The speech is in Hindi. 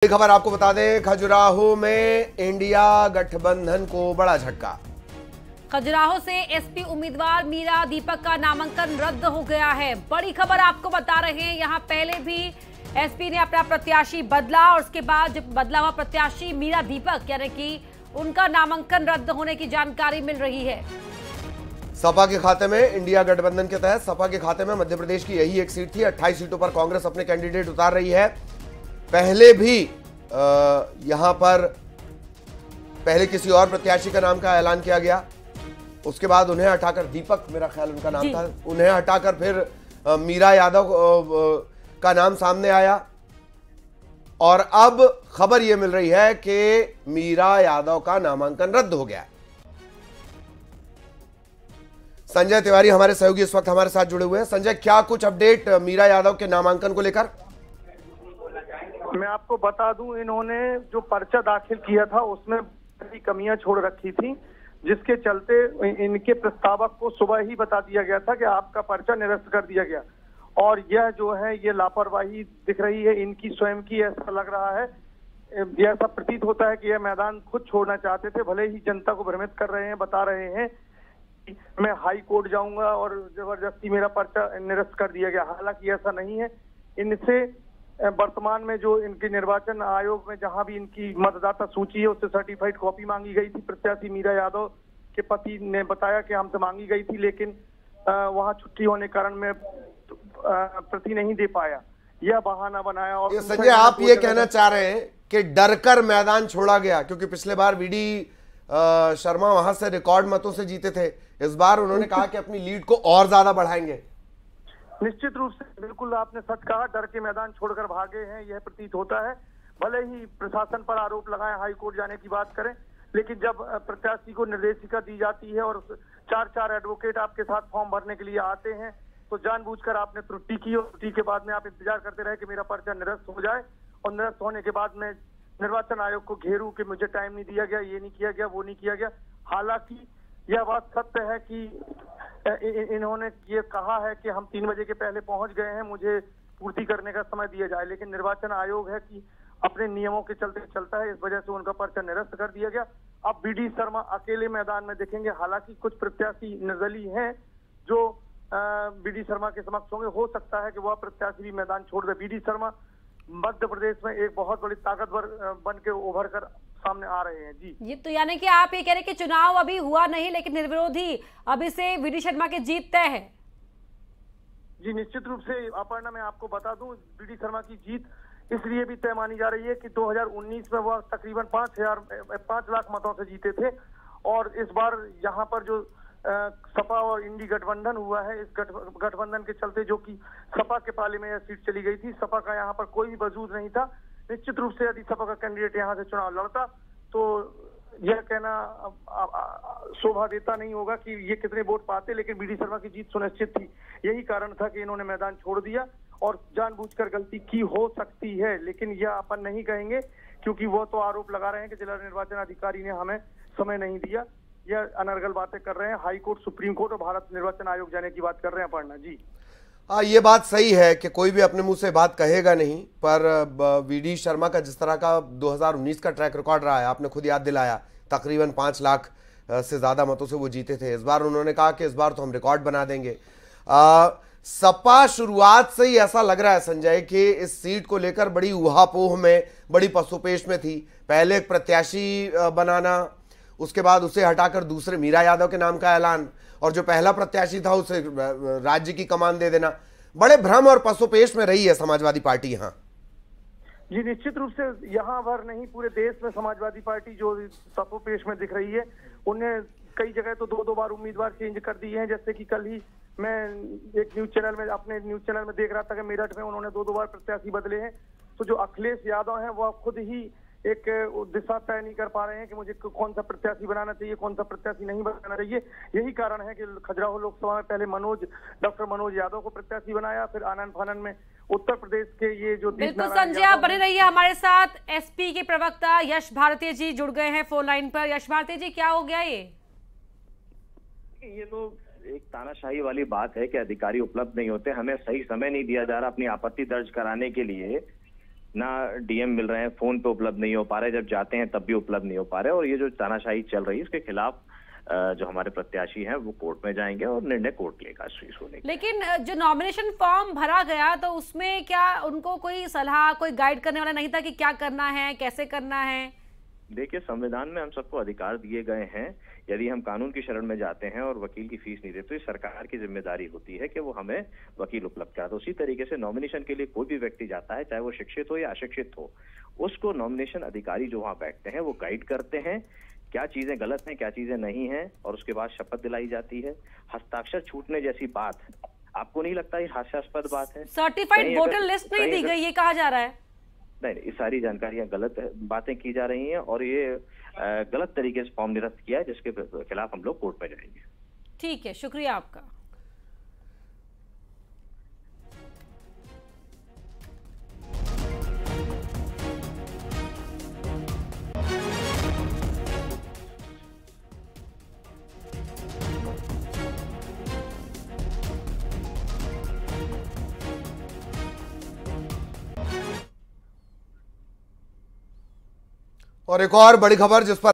खबर आपको बता दें, खजुराहो में इंडिया गठबंधन को बड़ा झटका। खजुराहो से एसपी उम्मीदवार मीरा दीपक का नामांकन रद्द हो गया है। बड़ी खबर आपको बता रहे हैं, यहां पहले भी एसपी ने अपना प्रत्याशी बदला और उसके बाद जब बदला हुआ प्रत्याशी मीरा दीपक यानी कि उनका नामांकन रद्द होने की जानकारी मिल रही है। सपा के खाते में, इंडिया गठबंधन के तहत सपा के खाते में मध्य प्रदेश की यही एक सीट थी। 28 सीटों पर कांग्रेस अपने कैंडिडेट उतार रही है। पहले भी यहां पर पहले किसी और प्रत्याशी का नाम का ऐलान किया गया, उसके बाद उन्हें हटाकर, दीपक मेरा ख्याल उनका नाम था, उन्हें हटाकर फिर मीरा यादव का नाम सामने आया और अब खबर यह मिल रही है कि मीरा यादव का नामांकन रद्द हो गया। संजय तिवारी हमारे सहयोगी इस वक्त हमारे साथ जुड़े हुए हैं। संजय, क्या कुछ अपडेट मीरा यादव के नामांकन को लेकर? मैं आपको बता दूं, इन्होंने जो पर्चा दाखिल किया था उसमें बड़ी कमियां छोड़ रखी थी, जिसके चलते इनके प्रस्तावक को सुबह ही बता दिया गया था कि आपका पर्चा निरस्त कर दिया गया। और यह जो है ये लापरवाही दिख रही है इनकी स्वयं की। ऐसा लग रहा है, यह ऐसा प्रतीत होता है कि यह मैदान खुद छोड़ना चाहते थे। भले ही जनता को भ्रमित कर रहे हैं, बता रहे हैं कि मैं हाई कोर्ट जाऊंगा और जबरदस्ती मेरा पर्चा निरस्त कर दिया गया। हालांकि ऐसा नहीं है। इनसे वर्तमान में जो इनके निर्वाचन आयोग में जहां भी इनकी मतदाता सूची है उससे सर्टिफाइड कॉपी मांगी गई थी। प्रत्याशी मीरा यादव के पति ने बताया कि हमसे मांगी गई थी, लेकिन वहां छुट्टी होने के कारण मैं प्रति नहीं दे पाया। यह बहाना बनाया। और संजय, आप ये कहना चाह रहे हैं कि डरकर मैदान छोड़ा गया, क्योंकि पिछले बार वीडी शर्मा वहां से रिकॉर्ड मतों से जीते थे। इस बार उन्होंने कहा कि अपनी लीड को और ज्यादा बढ़ाएंगे। निश्चित रूप से, बिल्कुल आपने सच कहा, डर के मैदान छोड़कर भागे हैं, यह प्रतीत होता है। भले ही प्रशासन पर आरोप लगाए, हाई कोर्ट जाने की बात करें, लेकिन जब प्रत्याशी को निर्देशिका दी जाती है और 4 एडवोकेट आपके साथ फॉर्म भरने के लिए आते हैं, तो जानबूझकर आपने त्रुटि की और त्रुटि के बाद में आप इंतजार करते रहे कि मेरा पर्चा निरस्त हो जाए, और निरस्त होने के बाद में निर्वाचन आयोग को घेरू कि मुझे टाइम नहीं दिया गया, ये नहीं किया गया, वो नहीं किया गया। हालांकि यह बात सत्य है कि इन्होंने ये कहा है कि हम 3 बजे के पहले पहुंच गए हैं, मुझे पूर्ति करने का समय दिया जाए, लेकिन निर्वाचन आयोग है कि अपने नियमों के चलते चलता है। इस वजह से उनका पर्चा निरस्त कर दिया गया। अब बीडी शर्मा अकेले मैदान में दिखेंगे। हालांकि कुछ प्रत्याशी निर्दलीय हैं जो बीडी शर्मा के समक्ष होंगे। हो सकता है कि वह प्रत्याशी भी मैदान छोड़ दे। बीडी शर्मा मध्य प्रदेश में एक बहुत बड़ी ताकतवर बन के उभर कर सामने आ रहे हैं। जी, ये तो यानी कि आप ये कह रहे हैं कि चुनाव अभी हुआ नहीं, लेकिन निर्विरोधी अभी से बीडी शर्मा की जीत तय है। जी, निश्चित रूप से अपर्णा, मैं आपको बता दूं, बीडी शर्मा की जीत इसलिए भी तय मानी जा रही है कि 2019 में वह तकरीबन 5 लाख मतों से जीते थे, और इस बार यहाँ पर जो सपा और इंडी गठबंधन हुआ है, इस गठबंधन के चलते जो कि सपा के पाले में यह सीट चली गई थी, सपा का यहाँ पर कोई भी वजूद नहीं था। निश्चित रूप से यदि सपा का कैंडिडेट यहाँ से चुनाव लड़ता तो यह कहना शोभा देता नहीं होगा कि ये कितने वोट पाते, लेकिन बीडी शर्मा की जीत सुनिश्चित थी। यही कारण था कि इन्होंने मैदान छोड़ दिया, और जानबूझकर गलती की हो सकती है, लेकिन यह अपन नहीं कहेंगे, क्योंकि वो तो आरोप लगा रहे हैं कि जिला निर्वाचन अधिकारी ने हमें समय नहीं दिया। यह अनर्गल बातें कर रहे हैं। हाई कोर्ट, सुप्रीम कोर्ट और भारत निर्वाचन आयोग जाने की बात कर रहे हैं अपर्णा जी। हाँ, ये बात सही है कि कोई भी अपने मुंह से बात कहेगा नहीं, पर वीडी शर्मा का जिस तरह का 2019 का ट्रैक रिकॉर्ड रहा है, आपने खुद याद दिलाया, तकरीबन 5 लाख से ज्यादा मतों से वो जीते थे। इस बार उन्होंने कहा कि इस बार तो हम रिकॉर्ड बना देंगे। सपा शुरुआत से ही ऐसा लग रहा है संजय कि इस सीट को लेकर बड़ी ऊहापोह में, बड़ी पसोपेश में थी। पहले एक प्रत्याशी बनाना, उसके बाद उसे हटाकर दूसरे मीरा यादव के नाम का ऐलान, और जो पहला प्रत्याशी था उसे राज्य की कमान दे देना। बड़े भ्रम और पसोपेश में रही है समाजवादी पार्टी यहाँ। जी, निश्चित रूप से यहाँ भर नहीं, पूरे देश में समाजवादी पार्टी जो पसोपेश में दिख रही है। उन्हें कई जगह तो 2 बार उम्मीदवार चेंज कर दिए हैं। जैसे कि कल ही मैं एक न्यूज चैनल में, अपने न्यूज चैनल में देख रहा था कि मेरठ में उन्होंने 2 बार प्रत्याशी बदले हैं। तो जो अखिलेश यादव हैं वह खुद ही एक दिशा तय नहीं कर पा रहे हैं कि मुझे कौन सा प्रत्याशी बनाना चाहिए, कौन सा प्रत्याशी नहीं बनाना चाहिए। यही कारण है कि खजुराहो लोकसभा में पहले डॉक्टर मनोज यादव को प्रत्याशी बनाया, फिर आनन फानन में उत्तर प्रदेश के ये जो बिल्कुल संजय, आप बने रहिए हमारे साथ। एसपी के प्रवक्ता यश भारती जी जुड़ गए हैं फोन लाइन पर। यश भारती जी, क्या हो गया ये तो एक तानाशाही वाली बात है कि अधिकारी उपलब्ध नहीं होते, हमें सही समय नहीं दिया जा रहा अपनी आपत्ति दर्ज कराने के लिए। ना डीएम मिल रहे हैं, फोन पे उपलब्ध नहीं हो पा रहे, जब जाते हैं तब भी उपलब्ध नहीं हो पा रहे। और ये जो तानाशाही चल रही है इसके खिलाफ जो हमारे प्रत्याशी हैं वो कोर्ट में जाएंगे और निर्णय कोर्ट लेगा श्री सोनी। लेकिन जो नॉमिनेशन फॉर्म भरा गया तो उसमें क्या उनको कोई सलाह, कोई गाइड करने वाला नहीं था कि क्या करना है, कैसे करना है? देखिए, संविधान में हम सबको अधिकार दिए गए हैं। यदि हम कानून की शरण में जाते हैं और वकील की फीस नहीं देते तो ये सरकार की जिम्मेदारी होती है कि वो हमें वकील उपलब्ध कराए। तो उसी तरीके से नॉमिनेशन के लिए कोई भी व्यक्ति जाता है, चाहे वो शिक्षित हो या अशिक्षित हो, उसको नॉमिनेशन अधिकारी जो वहां बैठते हैं वो गाइड करते हैं क्या चीजें गलत हैं, क्या चीजें नहीं हैं, और उसके बाद शपथ दिलाई जाती है। हस्ताक्षर छूटने जैसी बात आपको नहीं लगता ये हास्यास्पद बात है? सर्टिफाइड वोटर लिस्ट नहीं दी गई, ये कहा जा रहा है। नहीं, ये सारी जानकारियां गलत बातें की जा रही हैं और ये गलत तरीके से फॉर्म निरस्त किया है, जिसके खिलाफ हम लोग कोर्ट में जाएंगे। ठीक है, शुक्रिया आपका। और एक और बड़ी खबर जिस पर